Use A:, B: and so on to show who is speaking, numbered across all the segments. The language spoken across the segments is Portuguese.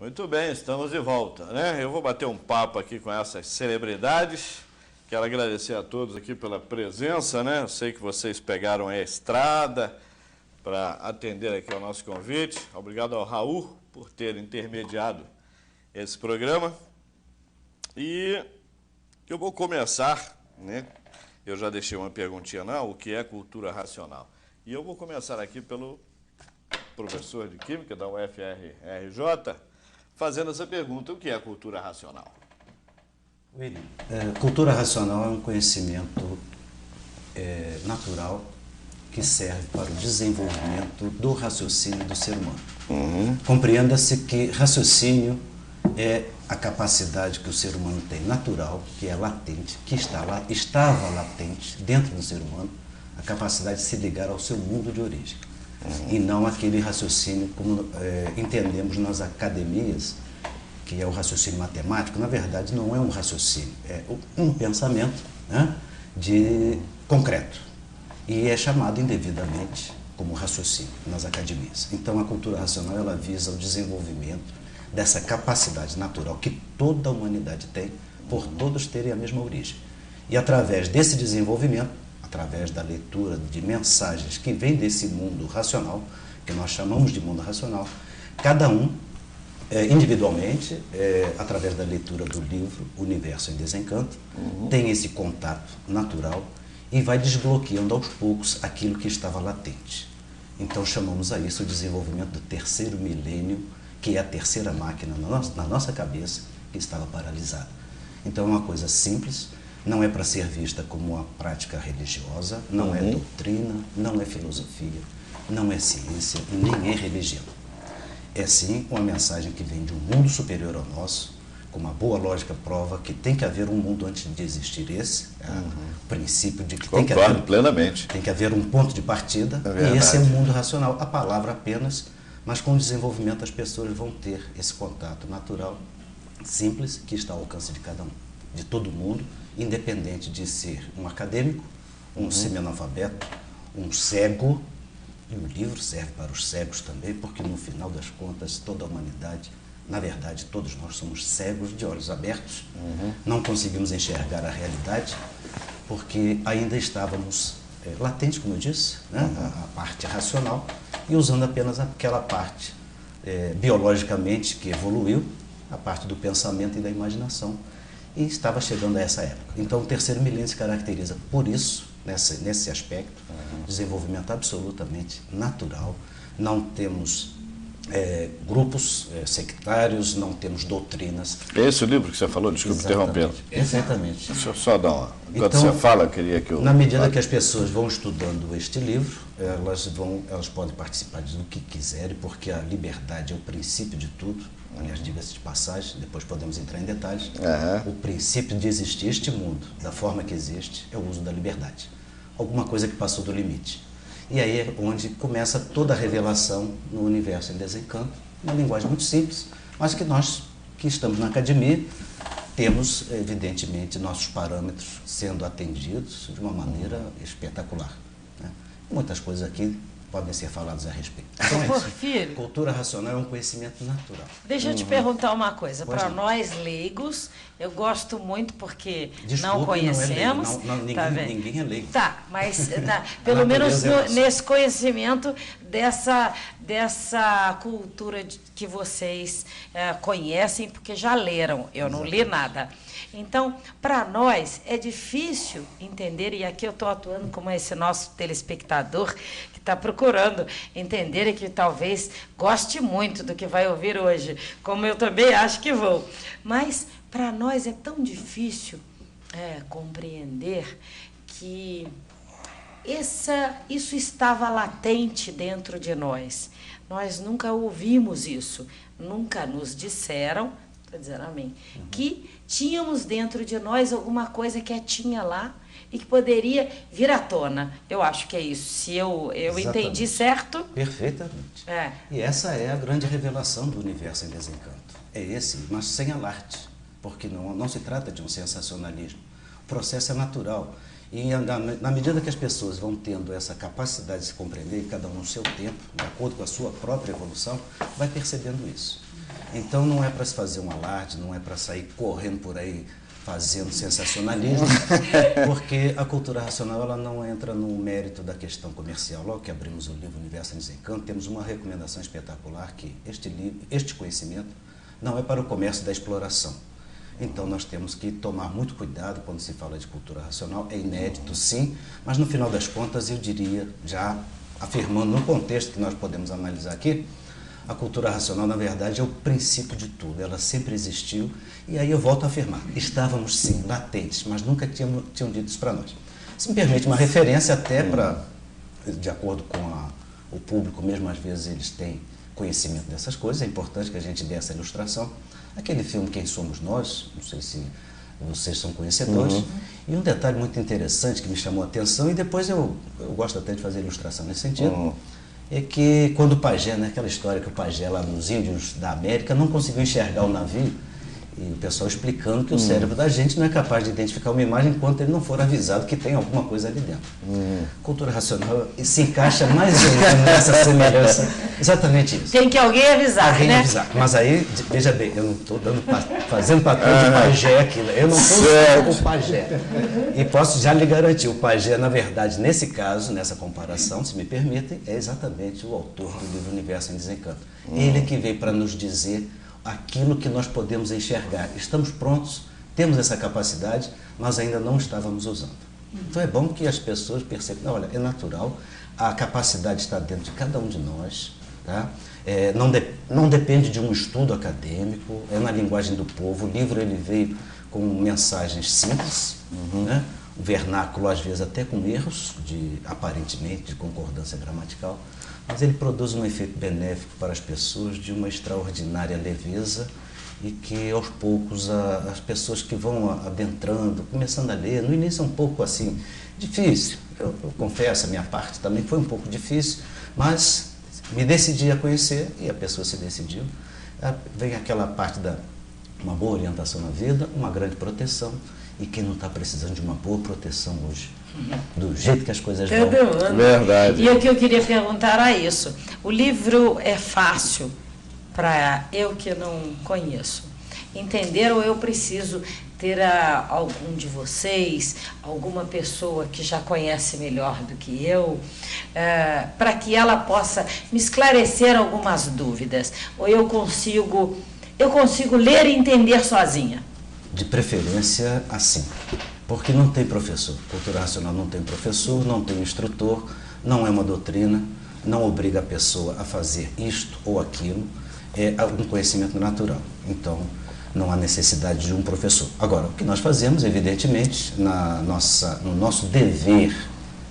A: Muito bem, estamos de volta, né? Eu vou bater um papo aqui com essas celebridades. Quero agradecer a todos aqui pela presença, né? Eu sei que vocês pegaram a estrada para atender aqui ao nosso convite. Obrigado ao Raul por ter intermediado esse programa. E eu vou começar, né? Eu já deixei uma perguntinha, não, o que é cultura racional? E eu vou começar aqui pelo professor de Química da UFRJ, fazendo essa pergunta, o que é cultura racional?
B: William, cultura racional é um conhecimento natural que serve para o desenvolvimento do raciocínio do ser humano. Compreenda-se que raciocínio é a capacidade que o ser humano tem natural, que é latente, que estava latente dentro do ser humano, a capacidade de se ligar ao seu mundo de origem. E não aquele raciocínio como entendemos nas academias, que é o raciocínio matemático. Na verdade, não é um raciocínio, é um pensamento, né, concreto. E é chamado indevidamente como raciocínio nas academias. Então, a cultura racional ela visa o desenvolvimento dessa capacidade natural que toda a humanidade tem, por todos terem a mesma origem. E através desse desenvolvimento, através da leitura de mensagens que vêm desse mundo racional, que nós chamamos de mundo racional, cada um, individualmente, através da leitura do livro Universo em Desencanto, tem esse contato natural e vai desbloqueando aos poucos aquilo que estava latente. Então chamamos a isso o desenvolvimento do terceiro milênio, que é a terceira máquina na nossa cabeça que estava paralisada. Então é uma coisa simples, não é para ser vista como uma prática religiosa, não é doutrina, não é filosofia, não é ciência, nem é religião. É sim uma mensagem que vem de um mundo superior ao nosso, com uma boa lógica prova que tem que haver um mundo antes de existir esse, o princípio de que
A: plenamente.
B: Tem que haver um ponto de partida, e esse é o mundo racional, a palavra apenas, mas com o desenvolvimento as pessoas vão ter esse contato natural, simples, que está ao alcance de cada um, de todo mundo, independente de ser um acadêmico, um semi-analfabeto, um cego, e o livro serve para os cegos também, porque no final das contas toda a humanidade, na verdade todos nós somos cegos de olhos abertos, não conseguimos enxergar a realidade, porque ainda estávamos latentes, como eu disse, né? A parte racional, e usando apenas aquela parte biologicamente que evoluiu, a parte do pensamento e da imaginação, e estava chegando a essa época. Então o terceiro milênio se caracteriza por isso, nesse aspecto, desenvolvimento absolutamente natural, não temos grupos sectários, não temos doutrinas.
A: É esse o livro que você falou? Desculpe interrompendo.
B: Exatamente.
A: Deixa eu só dar uma... Enquanto
B: Então,
A: você fala, eu queria que eu...
B: Na medida que as pessoas vão estudando este livro, elas podem participar do que quiserem, porque a liberdade é o princípio de tudo. Aliás, diga-se de passagem, depois podemos entrar em detalhes. O princípio de existir este mundo, da forma que existe, é o uso da liberdade. Alguma coisa que passou do limite. E aí é onde começa toda a revelação no Universo em Desencanto, uma linguagem muito simples, mas que nós, que estamos na academia, temos, evidentemente, nossos parâmetros sendo atendidos de uma maneira espetacular, né? Muitas coisas aqui podem ser faladas a respeito. Então,
C: Porfírio,
B: cultura racional é um conhecimento natural.
C: deixa eu te perguntar uma coisa. Para nós leigos, eu gosto muito porque não conhecemos.
B: Ninguém é leigo.
C: Tá, mas pelo menos nesse conhecimento dessa cultura que vocês conhecem, porque já leram, eu não li nada. Então, para nós é difícil entender, e aqui eu estou atuando como esse nosso telespectador que está procurando entender e que talvez goste muito do que vai ouvir hoje, como eu também acho que vou. Mas para nós é tão difícil compreender que isso estava latente dentro de nós. Nós nunca ouvimos isso, nunca nos disseram, estou dizendo a mim, que tínhamos dentro de nós alguma coisa quietinha lá e que poderia vir à tona. Eu acho que é isso. Se eu entendi certo...
B: Perfeitamente. E essa é a grande revelação do Universo em Desencanto. É esse, mas sem alarde, porque não se trata de um sensacionalismo. O processo é natural. E na medida que as pessoas vão tendo essa capacidade de se compreender, cada um no seu tempo, de acordo com a sua própria evolução, vai percebendo isso. Então não é para se fazer um alarde, não é para sair correndo por aí fazendo sensacionalismo, porque a cultura racional ela não entra no mérito da questão comercial. Logo que abrimos o livro Universo em Desencanto, temos uma recomendação espetacular que este conhecimento não é para o comércio da exploração. Então nós temos que tomar muito cuidado quando se fala de cultura racional. É inédito, sim, mas no final das contas eu diria, já afirmando no contexto que nós podemos analisar aqui, a cultura racional, na verdade, é o princípio de tudo. Ela sempre existiu. E aí eu volto a afirmar. Estávamos, sim, latentes, mas nunca tinham dito isso para nós. Se me permite uma referência até para, de acordo com o público, mesmo às vezes eles têm conhecimento dessas coisas, é importante que a gente dê essa ilustração. Aquele filme Quem Somos Nós, não sei se vocês são conhecedores, e um detalhe muito interessante que me chamou a atenção, e depois eu gosto até de fazer ilustração nesse sentido, é que quando o pajé, né, aquela história que o pajé lá nos índios da América não conseguiu enxergar o navio, e o pessoal explicando que o cérebro da gente não é capaz de identificar uma imagem enquanto ele não for avisado que tem alguma coisa ali dentro. Cultura racional se encaixa mais ou menos nessa semelhança, exatamente isso.
C: Tem que alguém avisar,
B: alguém
C: né?
B: avisar. Mas aí, veja bem, eu não estou fazendo papel de pajé aqui, eu não sou o pajé. E posso já lhe garantir, o pajé, na verdade, nesse caso, nessa comparação, se me permitem, é exatamente o autor do livro Universo em Desencanto. Ele que veio para nos dizer aquilo que nós podemos enxergar. Estamos prontos, temos essa capacidade, mas ainda não estávamos usando. Então é bom que as pessoas percebam, não, olha, é natural, a capacidade está dentro de cada um de nós, tá? Não depende de um estudo acadêmico, é na linguagem do povo. O livro ele veio com mensagens simples, né? O vernáculo às vezes até com erros, aparentemente, de concordância gramatical, mas ele produz um efeito benéfico para as pessoas de uma extraordinária leveza e que aos poucos as pessoas que vão adentrando, começando a ler, no início é um pouco assim, difícil, eu confesso, a minha parte também foi um pouco difícil, mas me decidi a conhecer e a pessoa se decidiu. Vem aquela parte uma boa orientação na vida, uma grande proteção, e quem não está precisando de uma boa proteção hoje? Do jeito que as coisas vão.
A: Verdade.
C: E o que eu queria perguntar era isso. O livro é fácil para eu que não conheço entender, ou eu preciso ter algum de vocês, alguma pessoa que já conhece melhor do que eu, para que ela possa me esclarecer algumas dúvidas? Ou eu consigo ler e entender sozinha?
B: De preferência, assim. Porque não tem professor. Cultura racional não tem professor, não tem instrutor, não é uma doutrina, não obriga a pessoa a fazer isto ou aquilo, é um conhecimento natural. Então, não há necessidade de um professor. Agora, o que nós fazemos, evidentemente, no nosso dever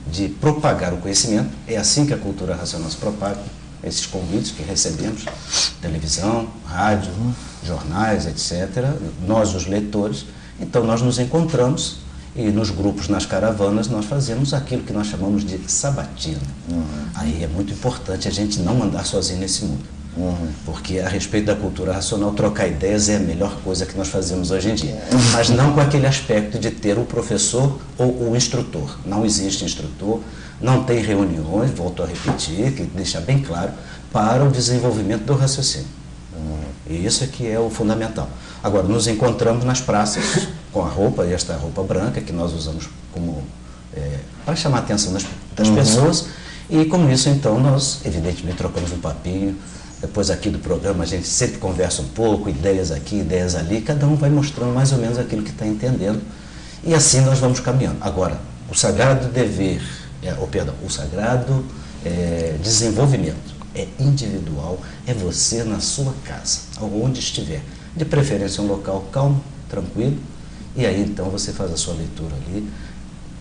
B: de propagar o conhecimento, é assim que a cultura racional se propaga, esses convites que recebemos, televisão, rádio, jornais, etc., nós, os leitores, então nós nos encontramos e nos grupos, nas caravanas, nós fazemos aquilo que nós chamamos de sabatina. Aí é muito importante a gente não andar sozinho nesse mundo. Porque a respeito da cultura racional, trocar ideias é a melhor coisa que nós fazemos hoje em dia. Mas não com aquele aspecto de ter o professor ou o instrutor. Não existe instrutor, não tem reuniões, volto a repetir, que deixa bem claro, para o desenvolvimento do raciocínio. E isso é que é o fundamental. Agora, nos encontramos nas praças com a roupa, e esta roupa branca que nós usamos como para chamar a atenção das pessoas, e com isso, então, nós, evidentemente, trocamos um papinho. Depois aqui do programa a gente sempre conversa um pouco, ideias aqui, ideias ali, cada um vai mostrando mais ou menos aquilo que está entendendo, e assim nós vamos caminhando. Agora, o sagrado dever, o sagrado desenvolvimento é individual, é você na sua casa, onde estiver. De preferência um local calmo, tranquilo, e aí então você faz a sua leitura ali.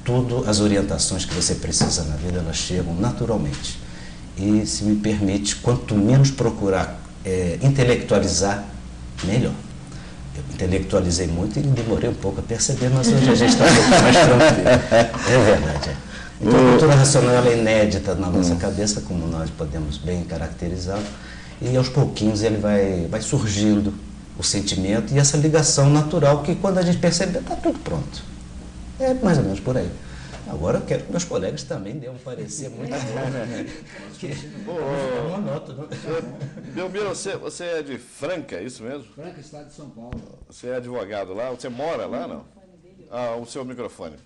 B: Tudo, as orientações que você precisa na vida, elas chegam naturalmente. E, se me permite, quanto menos procurar intelectualizar, melhor. Eu intelectualizei muito e demorei um pouco a perceber, mas hoje a gente está um pouco mais tranquilo. É verdade. Então, a cultura racional ela é inédita na nossa cabeça, como nós podemos bem caracterizá-lo, e aos pouquinhos ele vai surgindo o sentimento e essa ligação natural que, quando a gente percebe, está tudo pronto. É mais ou menos por aí. Agora eu quero que meus colegas também dêem um parecer muito bom. É monótono.
A: Belmiro, você é de Franca, é isso mesmo?
D: Franca, estado de São Paulo.
A: Você é advogado lá? Você mora lá, não? Ah, o seu microfone.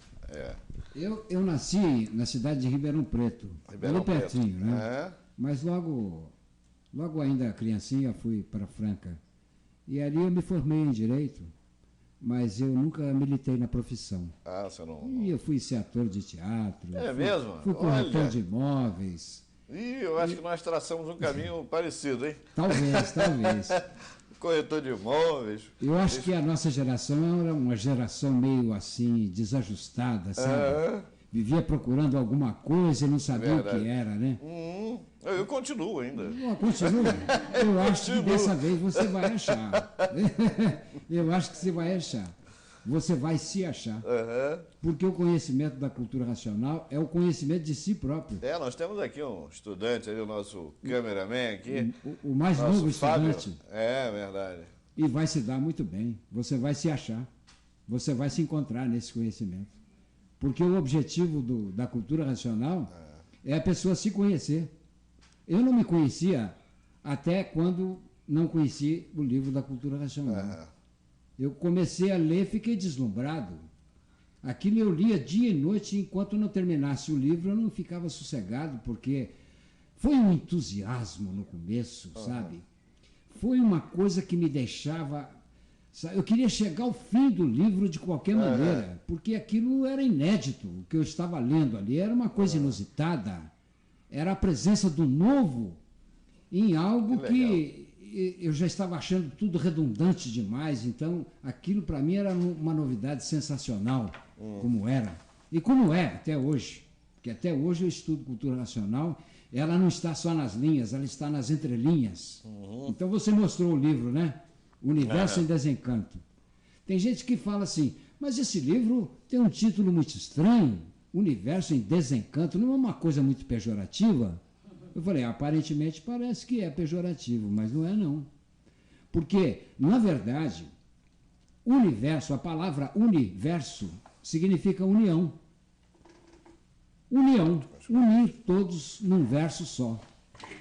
D: Eu nasci na cidade de Ribeirão Preto.
A: Ribeirão Preto.
D: Pertinho, né? Mas logo ainda criancinha, fui para Franca. E ali eu me formei em Direito, mas eu nunca militei na profissão.
A: Ah, você não...
D: E eu fui ser ator de teatro.
A: Mesmo?
D: Fui corretor de imóveis.
A: Eu acho que nós traçamos um caminho parecido, hein?
D: Talvez.
A: Corretor de imóveis.
D: Eu acho que a nossa geração era uma geração meio assim, desajustada, sabe? Vivia procurando alguma coisa e não sabia o que era, né?
A: Eu continuo ainda.
D: Continua. Eu acho que dessa vez você vai achar. Eu acho que você vai achar. Você vai se achar. Porque o conhecimento da cultura racional é o conhecimento de si próprio.
A: Nós temos aqui um estudante, ali, o nosso cameraman aqui.
D: O mais novo estudante.
A: Fábio. É verdade.
D: E vai se dar muito bem. Você vai se achar. Você vai se encontrar nesse conhecimento. Porque o objetivo da cultura racional é a pessoa se conhecer. Eu não me conhecia até quando não conheci o livro da cultura racional. Eu comecei a ler e fiquei deslumbrado. Aquilo eu lia dia e noite, enquanto não terminasse o livro eu não ficava sossegado, porque foi um entusiasmo no começo, sabe? Foi uma coisa que me deixava... Eu queria chegar ao fim do livro de qualquer maneira, porque aquilo era inédito. O que eu estava lendo ali era uma coisa inusitada. Era a presença do novo em algo que eu já estava achando tudo redundante demais. Então, aquilo para mim era uma novidade sensacional, como era. E como é até hoje. Porque até hoje eu estudo cultura racional. Ela não está só nas linhas, ela está nas entrelinhas. Então, você mostrou o livro, né? Universo em Desencanto. Tem gente que fala assim, mas esse livro tem um título muito estranho, Universo em Desencanto, não é uma coisa muito pejorativa? Eu falei, aparentemente parece que é pejorativo, mas não é não. Porque, na verdade, universo, a palavra universo, significa união. União, unir todos num verso só.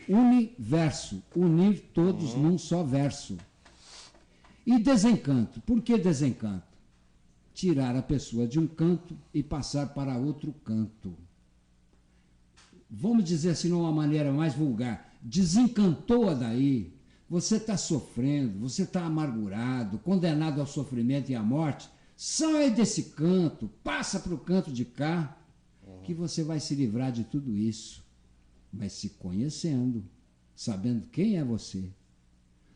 D: Universo, unir todos num só verso. E desencanto. Por que desencanto? Tirar a pessoa de um canto e passar para outro canto. Vamos dizer assim, de uma maneira mais vulgar. Desencantou-a daí. Você está sofrendo, você está amargurado, condenado ao sofrimento e à morte. Sai desse canto, passa para o canto de cá, que você vai se livrar de tudo isso. Mas se conhecendo, sabendo quem é você.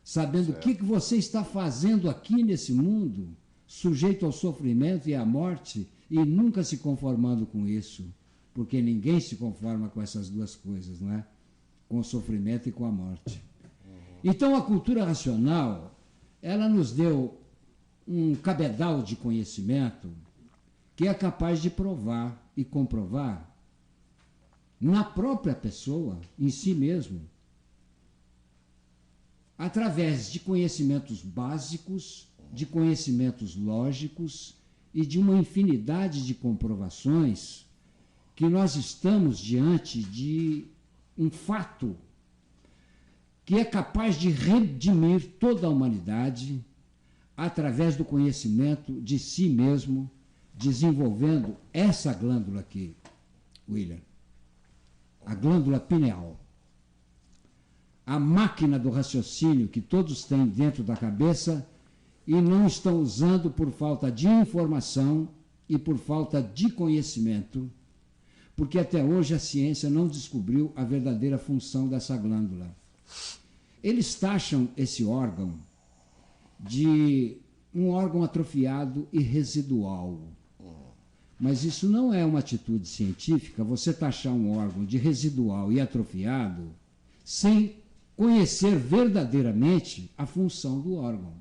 D: Sabendo o que você está fazendo aqui nesse mundo, sujeito ao sofrimento e à morte, e nunca se conformando com isso, porque ninguém se conforma com essas duas coisas, não é? Com o sofrimento e com a morte. Então a cultura racional, ela nos deu um cabedal de conhecimento que é capaz de provar e comprovar na própria pessoa, em si mesmo, através de conhecimentos básicos, de conhecimentos lógicos e de uma infinidade de comprovações que nós estamos diante de um fato que é capaz de redimir toda a humanidade através do conhecimento de si mesmo, desenvolvendo essa glândula aqui, William, a glândula pineal. A máquina do raciocínio que todos têm dentro da cabeça e não estão usando por falta de informação e por falta de conhecimento, porque até hoje a ciência não descobriu a verdadeira função dessa glândula. Eles taxam esse órgão de um órgão atrofiado e residual. Mas isso não é uma atitude científica, você taxar um órgão de residual e atrofiado sem conhecer verdadeiramente a função do órgão.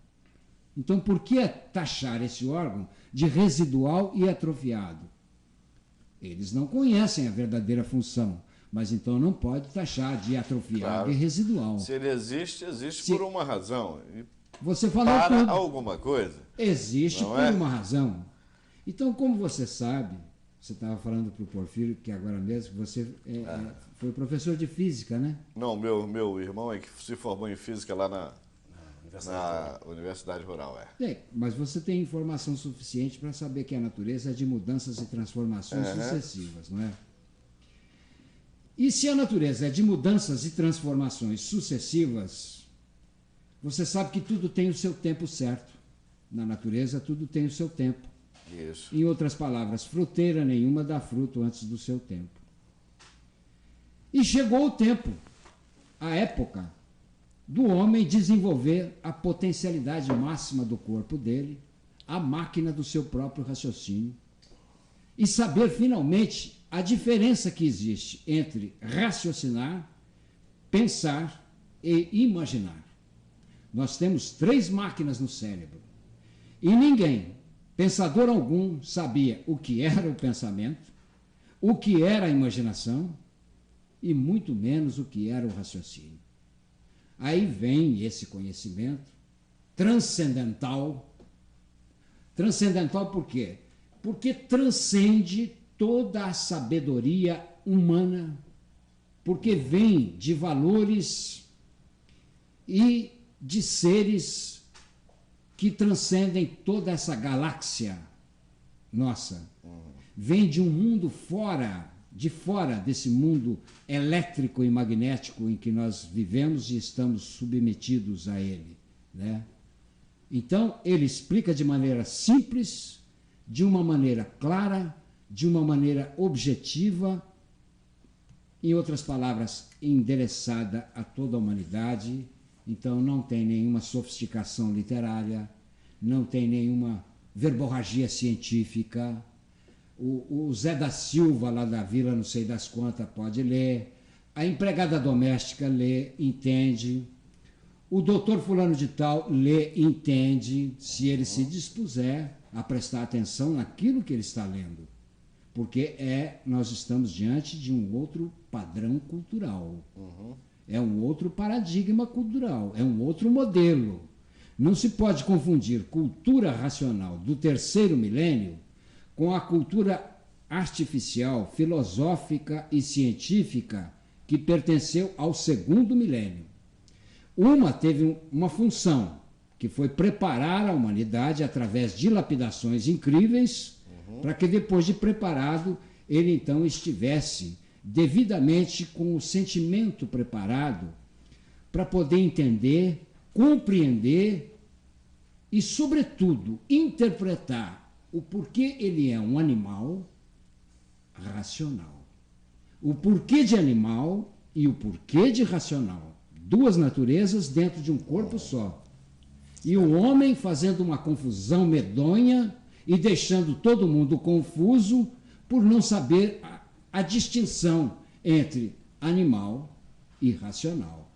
D: Então, por que taxar esse órgão de residual e atrofiado? Eles não conhecem a verdadeira função, mas então não pode taxar de atrofiado e residual.
A: Se ele existe, existe por uma razão.
D: Você falou
A: para
D: tudo.
A: Alguma coisa.
D: Existe
A: não
D: por
A: é?
D: uma razão. Então, como você sabe, Você estava falando para o Porfírio que agora mesmo você foi professor de física, né?
A: Não, meu irmão é que se formou em física lá na Universidade Rural.
D: Mas você tem informação suficiente para saber que a natureza é de mudanças e transformações sucessivas, não é? E se a natureza é de mudanças e transformações sucessivas, você sabe que tudo tem o seu tempo certo. Na natureza, tudo tem o seu tempo.
A: Isso.
D: Em outras palavras, fruteira nenhuma dá fruto antes do seu tempo. E chegou o tempo, a época, do homem desenvolver a potencialidade máxima do corpo dele, a máquina do seu próprio raciocínio, e saber finalmente a diferença que existe entre raciocinar, pensar e imaginar. Nós temos 3 máquinas no cérebro, e ninguém, pensador algum, sabia o que era o pensamento, o que era a imaginação e muito menos o que era o raciocínio. Aí vem esse conhecimento transcendental. Transcendental por quê? Porque transcende toda a sabedoria humana, porque vem de valores e de seres que transcendem toda essa galáxia nossa. Vem de um mundo de fora desse mundo elétrico e magnético em que nós vivemos e estamos submetidos a ele, né? Então, ele explica de maneira simples, de uma maneira clara, de uma maneira objetiva, em outras palavras, endereçada a toda a humanidade. Então não tem nenhuma sofisticação literária, não tem nenhuma verborragia científica. O Zé da Silva, lá da vila, não sei das quantas, pode ler. A empregada doméstica lê, entende. O doutor fulano de tal lê, entende, se ele se dispuser a prestar atenção naquilo que ele está lendo. Porque nós estamos diante de um outro padrão cultural. É um outro paradigma cultural, é um outro modelo. Não se pode confundir cultura racional do 3º milênio com a cultura artificial, filosófica e científica que pertenceu ao 2º milênio. Uma teve uma função, que foi preparar a humanidade através de lapidações incríveis, para que depois de preparado, ele então estivesse devidamente com o sentimento preparado para poder entender, compreender e, sobretudo, interpretar o porquê ele é um animal racional. O porquê de animal e o porquê de racional. 2 naturezas dentro de um corpo só. E o homem fazendo uma confusão medonha e deixando todo mundo confuso por não saber a distinção entre animal e racional.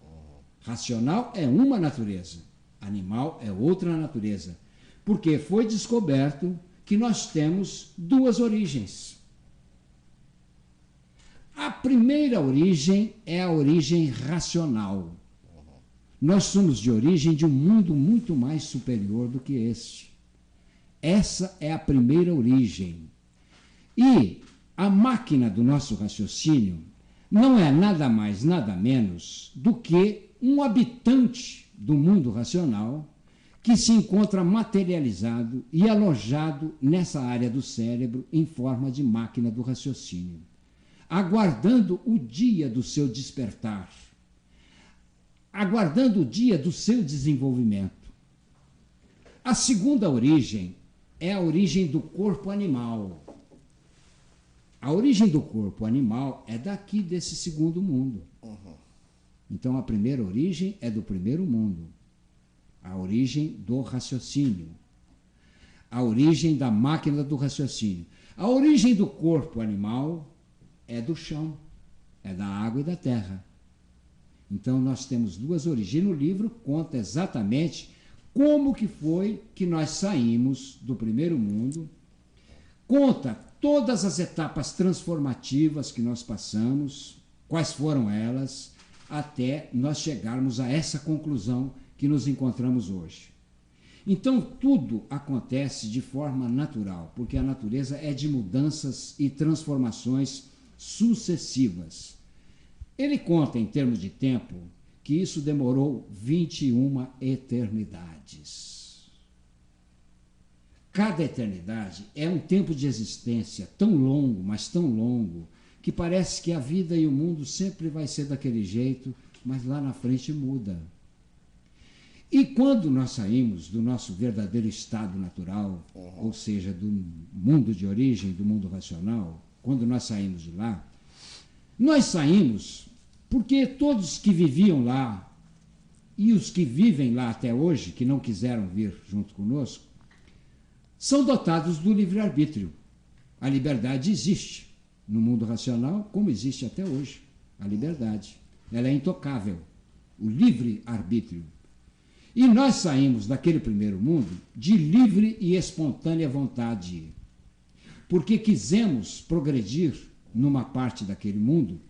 D: Racional é uma natureza, animal é outra natureza, porque foi descoberto que nós temos 2 origens. A primeira origem é a origem racional. Nós somos de origem de um mundo muito mais superior do que este. Essa é a primeira origem. E a máquina do nosso raciocínio não é nada mais, nada menos do que um habitante do mundo racional que se encontra materializado e alojado nessa área do cérebro em forma de máquina do raciocínio, aguardando o dia do seu despertar, aguardando o dia do seu desenvolvimento. A segunda origem é a origem do corpo animal. A origem do corpo animal é daqui, desse 2º mundo. Então, a primeira origem é do 1º mundo. A origem do raciocínio. A origem da máquina do raciocínio. A origem do corpo animal é do chão, é da água e da terra. Então, nós temos 2 origens. No livro conta exatamente como que foi que nós saímos do 1º mundo. Conta todas as etapas transformativas que nós passamos, quais foram elas, até nós chegarmos a essa conclusão que nos encontramos hoje. Então, tudo acontece de forma natural, porque a natureza é de mudanças e transformações sucessivas. Ele conta, em termos de tempo, que isso demorou 21 eternidades. Cada eternidade é um tempo de existência tão longo, mas tão longo, que parece que a vida e o mundo sempre vai ser daquele jeito, mas lá na frente muda. E quando nós saímos do nosso verdadeiro estado natural, ou seja, do mundo de origem, do mundo racional, quando nós saímos de lá, nós saímos porque todos que viviam lá e os que vivem lá até hoje, que não quiseram vir junto conosco, são dotados do livre-arbítrio. A liberdade existe no mundo racional, como existe até hoje. A liberdade. Ela é intocável. O livre-arbítrio. E nós saímos daquele primeiro mundo de livre e espontânea vontade, porque quisemos progredir numa parte daquele mundo,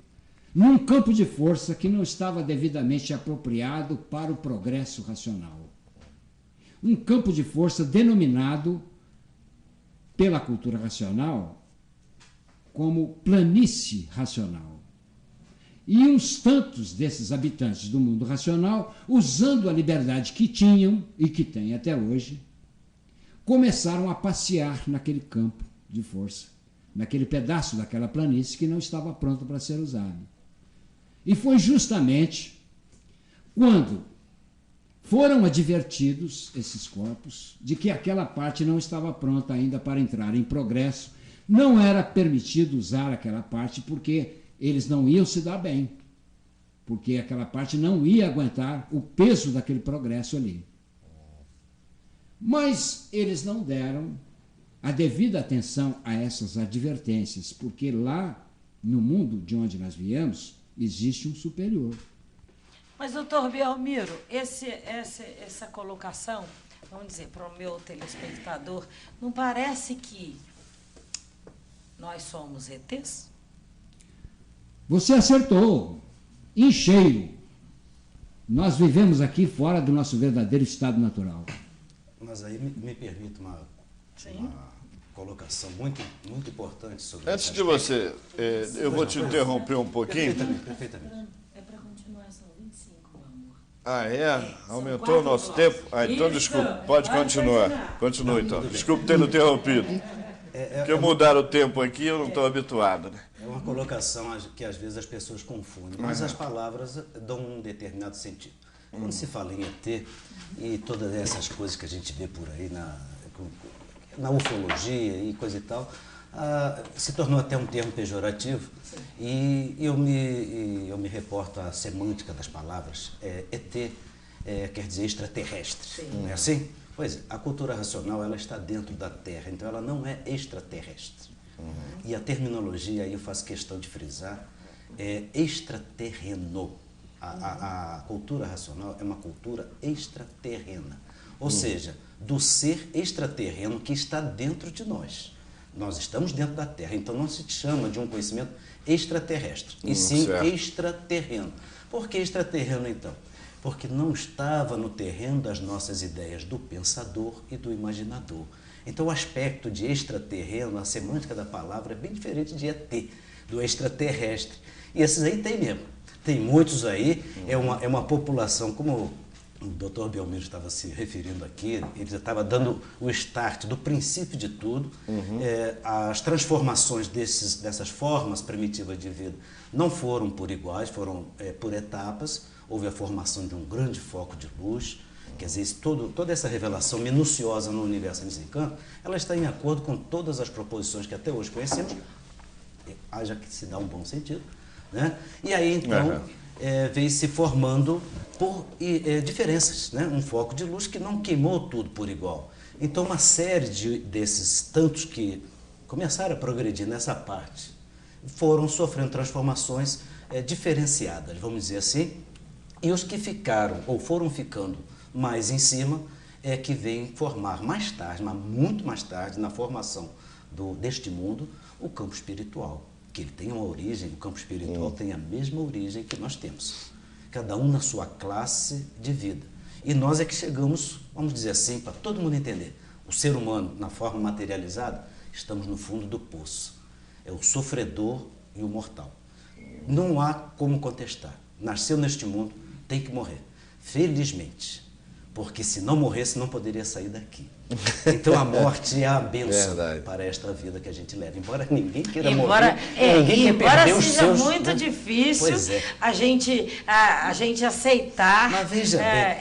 D: num campo de força que não estava devidamente apropriado para o progresso racional. Um campo de força denominado pela cultura racional como planície racional. E uns tantos desses habitantes do mundo racional, usando a liberdade que tinham e que têm até hoje, começaram a passear naquele campo de força, naquele pedaço daquela planície que não estava pronto para ser usado. E foi justamente quando foram advertidos esses corpos de que aquela parte não estava pronta ainda para entrar em progresso, não era permitido usar aquela parte porque eles não iam se dar bem, porque aquela parte não ia aguentar o peso daquele progresso ali. Mas eles não deram a devida atenção a essas advertências, porque lá no mundo de onde nós viemos existe um superior.
C: Mas, doutor Belmiro, essa colocação, vamos dizer, para o meu telespectador, não parece que nós somos ETs?
D: Você acertou, em cheio. Nós vivemos aqui fora do nosso verdadeiro estado natural.
B: Mas aí me permite uma colocação muito importante sobre isso.
A: Antes de você, eu vou te interromper um pouquinho.
B: Perfeitamente.
C: É para continuar, são 25, meu amor.
A: Ah, é? Aumentou o nosso tempo? Ah, então desculpa, pode continuar. Continua então. Desculpe ter interrompido. Porque mudaram o tempo aqui, eu não estou habituado, né?
B: É uma colocação que às vezes as pessoas confundem, mas as palavras dão um determinado sentido. Quando se fala em ET e todas essas coisas que a gente vê por aí na ufologia e coisa e tal, se tornou até um termo pejorativo. E eu me reporto à semântica das palavras. ET quer dizer extraterrestre, não é assim? Pois é, a cultura racional ela está dentro da Terra, então ela não é extraterrestre. E a terminologia, aí eu faço questão de frisar, é extraterreno. A cultura racional é uma cultura extraterrena, ou seja, do ser extraterreno que está dentro de nós. Nós estamos dentro da Terra, então não se chama de um conhecimento extraterrestre, e sim
A: certo.
B: extraterreno. Por que extraterreno, então? Porque não estava no terreno das nossas ideias do pensador e do imaginador. Então, o aspecto de extraterreno, a semântica da palavra é bem diferente de ET, do extraterrestre. E esses aí tem mesmo. Tem muitos aí, é uma população, como o doutor Belmiro estava se referindo aqui, ele já estava dando o start do princípio de tudo. As transformações dessas formas primitivas de vida não foram por iguais, foram por etapas. Houve a formação de um grande foco de luz. Quer dizer, toda essa revelação minuciosa no universo desencanto, ela está em acordo com todas as proposições que até hoje conhecemos, haja que se dá um bom sentido, né? E aí, então, veio se formando por diferenças, né? Um foco de luz que não queimou tudo por igual. Então, uma série desses tantos que começaram a progredir nessa parte, foram sofrendo transformações diferenciadas, vamos dizer assim, e os que ficaram, ou foram ficando mais em cima, é que vem formar mais tarde, mas muito mais tarde, na formação deste mundo, o campo espiritual. Que ele tem uma origem, o campo espiritual tem a mesma origem que nós temos. Cada um na sua classe de vida. E nós é que chegamos, vamos dizer assim, para todo mundo entender. O ser humano, na forma materializada, estamos no fundo do poço. É o sofredor e o mortal. Não há como contestar. Nasceu neste mundo, tem que morrer. Felizmente. Porque se não morresse, não poderia sair daqui. Então a morte é a bênção para esta vida que a gente leva. Embora ninguém queira morrer, ninguém quer perder os seus...
C: Embora seja muito difícil a gente aceitar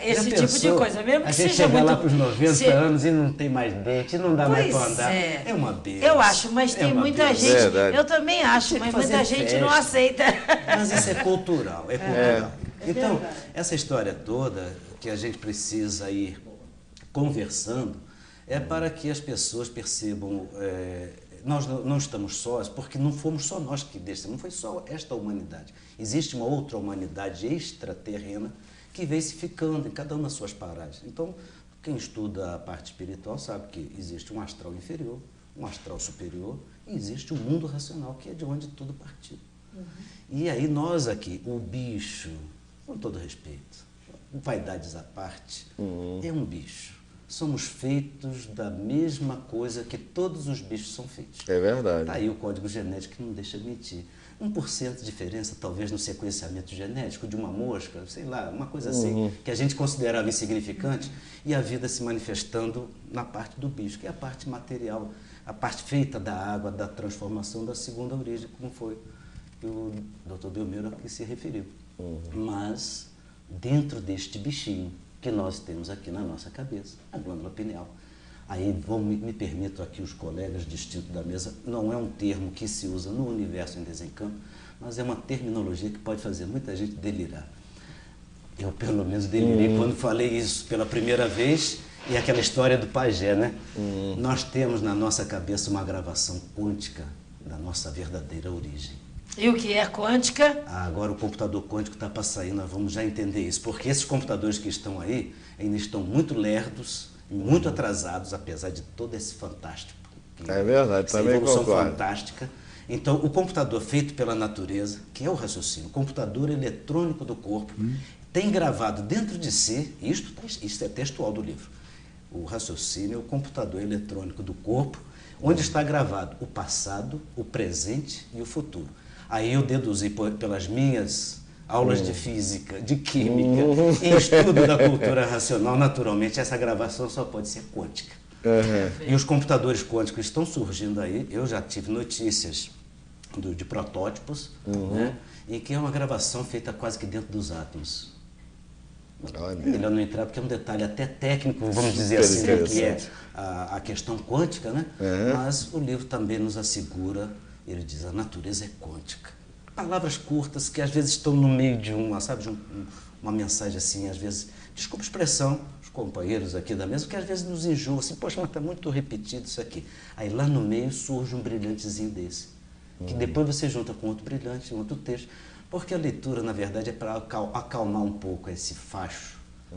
C: esse tipo de coisa. Mesmo que
B: a gente
C: seja
B: chegar
C: muito...
B: lá para os 90 anos e não tem mais dente, não dá mais para andar. É uma bênção.
C: Eu acho, mas tem muita gente... Eu também acho, mas muita gente não aceita.
B: Mas isso é cultural, é cultural. Então, essa história toda que a gente precisa ir conversando é para que as pessoas percebam, nós não estamos sós, porque não fomos só nós que descemos, não foi só esta humanidade. Existe uma outra humanidade extraterrena que vem se ficando em cada uma das suas paragens. Então, quem estuda a parte espiritual sabe que existe um astral inferior, um astral superior, e existe um mundo racional, que é de onde tudo partiu. E aí nós aqui, o bicho, com todo respeito, vaidades à parte, é um bicho. Somos feitos da mesma coisa que todos os bichos são feitos.
A: É verdade.
B: Está aí o código genético que não deixa mentir. 1% de diferença, talvez, no sequenciamento genético de uma mosca, sei lá, uma coisa assim, que a gente considerava insignificante, e a vida se manifestando na parte do bicho, que é a parte material, a parte feita da água, da transformação da segunda origem, como foi que o Dr. Belmiro aqui se referiu. Mas, dentro deste bichinho que nós temos aqui na nossa cabeça, a glândula pineal. Aí me permito aqui os colegas distintos da mesa, não é um termo que se usa no universo em desencanto, mas é uma terminologia que pode fazer muita gente delirar. Eu, pelo menos, delirei quando falei isso pela primeira vez, e aquela história do pajé, né? Nós temos na nossa cabeça uma gravação quântica da nossa verdadeira origem.
C: E o que é quântica?
B: Agora o computador quântico está para sair, nós vamos já entender isso, porque esses computadores que estão aí ainda estão muito lerdos, muito atrasados, apesar de todo esse fantástico.
A: É verdade,
B: essa
A: também
B: evolução
A: concordo.
B: fantástica. Então, o computador feito pela natureza, que é o raciocínio, o computador eletrônico do corpo, tem gravado dentro de si, isso é textual do livro, o raciocínio é o computador eletrônico do corpo, onde está gravado o passado, o presente e o futuro. Aí eu deduzi pelas minhas aulas de física, de química e estudo da cultura racional, naturalmente, essa gravação só pode ser quântica. E os computadores quânticos estão surgindo aí, eu já tive notícias de protótipos, né, em que é uma gravação feita quase que dentro dos átomos. Melhor não entrar, porque é um detalhe até técnico, vamos dizer assim, que é a questão quântica, né? Mas o livro também nos assegura, ele diz, a natureza é quântica. Palavras curtas que às vezes estão no meio de uma mensagem assim, às vezes, desculpa a expressão, os companheiros aqui da mesa, que às vezes nos enjoam assim, poxa, mas está muito repetido isso aqui. Aí lá no meio surge um brilhantezinho desse, que depois você junta com outro brilhante, outro texto, porque a leitura, na verdade, é para acalmar um pouco esse facho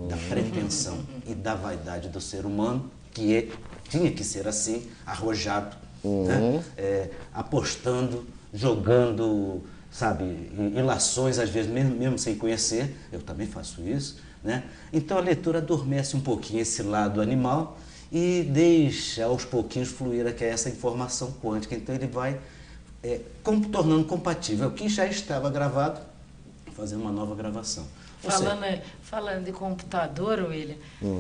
B: da pretensão e da vaidade do ser humano, que tinha que ser assim, arrojado, né? Apostando, jogando, sabe, ilações, às vezes mesmo sem conhecer, eu também faço isso, né? Então a leitura adormece um pouquinho esse lado animal e deixa aos pouquinhos fluir essa informação quântica, então ele vai tornando compatível o que já estava gravado, fazendo uma nova gravação.
C: Falando de computador, William,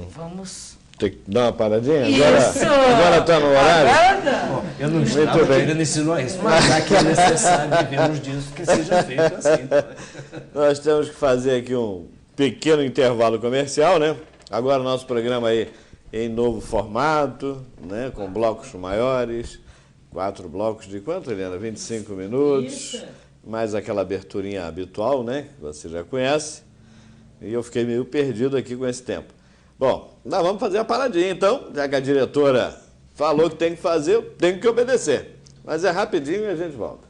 C: vamos...
A: Tem que dar uma paradinha?
C: Isso!
A: Agora está no horário?
B: Bom, eu não estava querendo ensinar isso, mas aqui é necessário vivemos disso que seja feito assim.
A: Nós temos que fazer aqui um pequeno intervalo comercial, né? Agora o nosso programa aí em novo formato, né? Com blocos maiores, 4 blocos de quanto, Helena? 25 minutos,
C: Isso.
A: Mais aquela aberturinha habitual, né? Que você já conhece. E eu fiquei meio perdido aqui com esse tempo. Bom, nós vamos fazer a paradinha então, já que a diretora falou que tem que fazer, eu tenho que obedecer. Mas é rapidinho e a gente volta.